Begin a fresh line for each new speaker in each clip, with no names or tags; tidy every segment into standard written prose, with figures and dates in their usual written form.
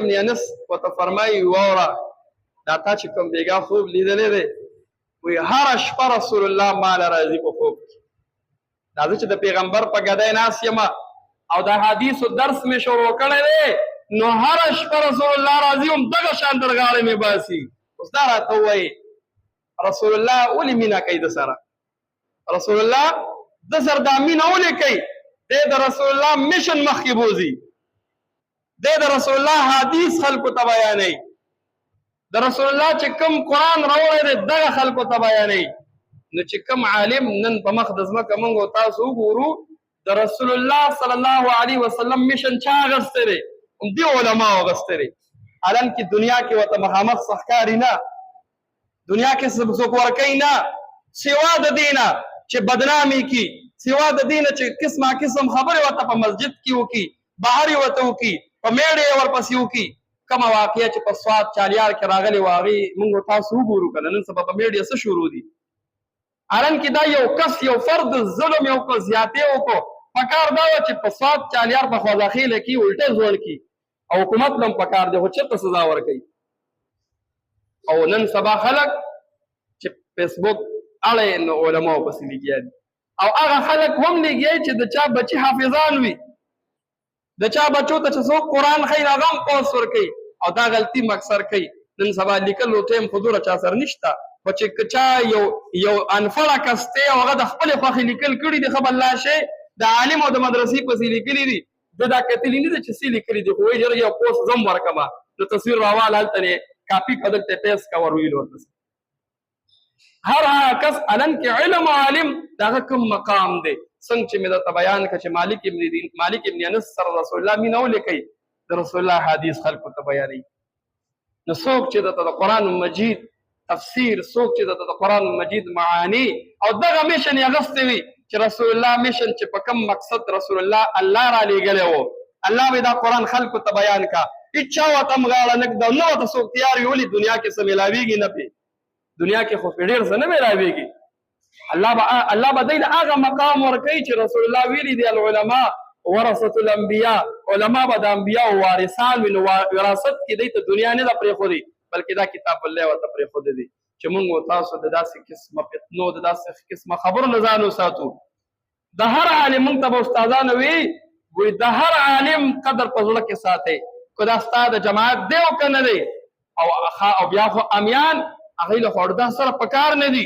ابن انس ورته فرمایي واوره دا تا چې کوم بیګا خوب لیدلی دی وایي هره شپه رسول الله ماله راځي په خوب کې دا زه چې د پیغمبر په ګدۍ ناست یم او د حدیثو درس مې شروع کړی دی نو هره شپه رسول الله راځي هم دغه شان درغاړې مې باسي اوس دا راته ووایي رسول الله ولې مینه کوي د سره رسول الله د سره دا مینه ولې کوي دی د رسول الله میشن مخکې بوځي دی د رسول الله حدیث خلکو ته بیانوي د رسول الله چې کوم قرآن راوړی دی دغه خلکو ته بیانوي نو چې کوم عالم نن په مخ د ځمکه موږ او تاسو وګورو د رسول الله صلی الله علیه وسلم میشن چا اخیستی دی همدې علماو اخیستی دی حالان کې دنیا کې ورته مخامخ ښکاري نه دنیا کې څوک ورکوي نه سوا د دې نه چې بدنامي کي سوا د دې نه چې قسمه قسم خبرې ورته په مسجد کې وکړي بهر یې ورته وکړي په میډیا یې ورپسې وکړي کومه واقعه چې په سوات چالیار کې راغلې وه هغې موږ تاسو وګورو که نه نن سبا په میډیا څه شروع دي حالان کې دا یو کس یو فرد ظلم یو کو زیاتې وکړو پکار دا وه چې په سوات چالیار په خوځاخیله کې الټه زوړ کړي او حکومت له هم پکار دی خو چېرته سزا ورکوي او نن سبا خلک چې فیسبوک اړه نو علماو پسې لګیا دي او هغه خلک هم لګیا چې د چا بچي حافظان وي د چا بچو ته چې څوک قرآن ښایي هغه هم پوسټ ورکوي او دا غلطي مکثر کوي نن سبا لیکلو ټایم خو دومره چا سره نشته خو چې چا یو انفړه کس دی او هغه د خپلې خوښې لیکل کړي دي ښه بل لا شی د عالم او د مدرسې پسې لیکلي دي ده دا کتلي نه ده چې څه لیکلي دي خو وایي ژر یو پوسټ زه هم ورکړمه نو تصویر راوال هلته نه کاپي که دلته پیسټ که ور ویل ورپسې هر هغه کس الن کې علم او عالم د هغه کوم مقام دی څنګه چې مې درته بیان کړه چې مالک ابن انس سره رسول الله مینه ولې کوي د رسول الله حدیث خلکو ته بیانوي نو څوک چې درته د قرآن مجید تفسیر څوک چې درته د قرآن مجید معانی او دغه میشن یې اخیستی وي چې رسول الله میشن چې په کوم مقصد رسول الله الله را لیږلی و الله به دا قرآن خلکو ته بیان کا هېچا ورته هم غاړه نه ږده نه ورته څوک تیار وي ولې دنیا کې څه میلاویږي نه پې دنیا کې خو پې ډېر څه نه میلاویږي الله به دی له هغه مقام ورکوي چې رسول الله ویلي دی العلماء ورثة الانبیاء علما به د انبیاو وارثان وي نو وراثت کې دی ته دنیا نه ده پرېښودی بلکې دا کتاب الله ورته پرېښودی دی چې موږ او تاسو د داسې قسمه فتنو د داسې قسمه خبرو نه ځان وساتو د هر عالم موږ ته به استادانو وي د هر عالم قدر په زړه کې ساتئ که دا ستا د جماعت دی او که نه دی او بیا خو امیان هغوی له خو اړده سره په کار نه دي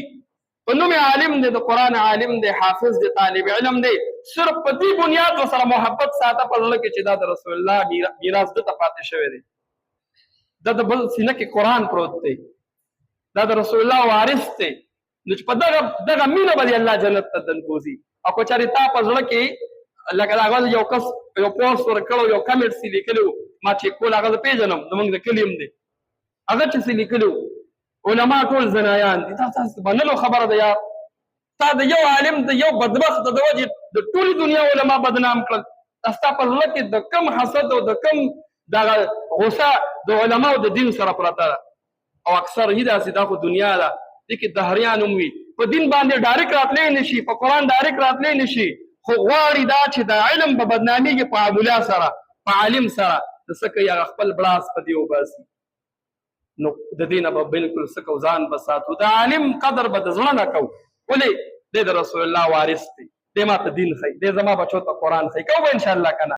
په نوم عالم دی د قرآن عالم دی حافظ دی طالب علم دی صرف په دې بنیاد ورسره محبت ساته په زړه کې چې دا د رسول الله میراث ده ته پاتې شوی دی دا د بل سینه کې قرآن پروت دی دا د رسول الله وارث دی نو چې په دغه مینه به الله جنت ته دنبوځي او که چېرې تا په زړه کې لکه د هغه یو کس یو پوسټ ورکړی یو کمنټ یې لیکلی و ما چې کول هغه زه پېژنم زموږ د کلي هم دی هغه چې څه لیکلي و علما ټول زنایان دي دا تاسو منلو خبره ده یار تا د یو عالم د یو بدبخت د وجې د ټولې دنیا علما بدنام کړل دا ستا په زړه کې د کم حسد او د کم دغه غصه د علماو د دین سره پرته ده او اکثر یې داسې دا خو دنیا ده دې کې دهریان هم وي په دین باندې ډایرکټ راتلی نه شي په قرآن ډایرکټ راتلی نه شي خو غواړي دا چې د علم په بدنامېږي په عبولا سره په عالم سره د څه کوي هغه خپل بړاس په دې وباسي نو د دې نه به بلکل څه کوو ځان به ساتو د عالم قدر به د زړه نه کوو ولې دی د رسول الله وارث دی دی ما ته دین ښایي دی زما بچو ته قرآن ښایي کوو به انشاءالله که نه